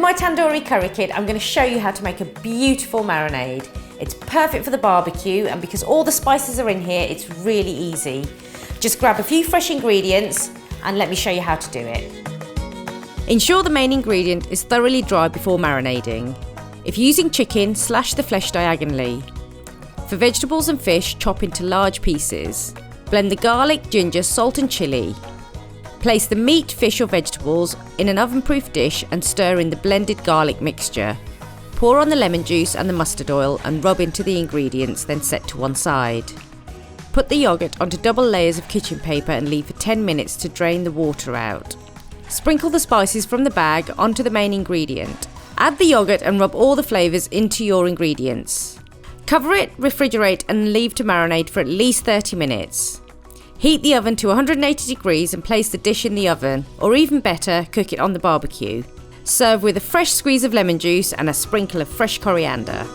With my Tandoori Curry Kit, I'm going to show you how to make a beautiful marinade. It's perfect for the barbecue, and because all the spices are in here, it's really easy. Just grab a few fresh ingredients and let me show you how to do it. Ensure the main ingredient is thoroughly dry before marinating. If using chicken, slash the flesh diagonally. For vegetables and fish, chop into large pieces. Blend the garlic, ginger, salt and chilli. Place the meat, fish or vegetables in an oven-proof dish and stir in the blended garlic mixture. Pour on the lemon juice and the mustard oil and rub into the ingredients, then set to one side. Put the yoghurt onto double layers of kitchen paper and leave for 10 minutes to drain the water out. Sprinkle the spices from the bag onto the main ingredient. Add the yoghurt and rub all the flavours into your ingredients. Cover it, refrigerate and leave to marinate for at least 30 minutes. Heat the oven to 180 degrees and place the dish in the oven, or even better, cook it on the barbecue. Serve with a fresh squeeze of lemon juice and a sprinkle of fresh coriander.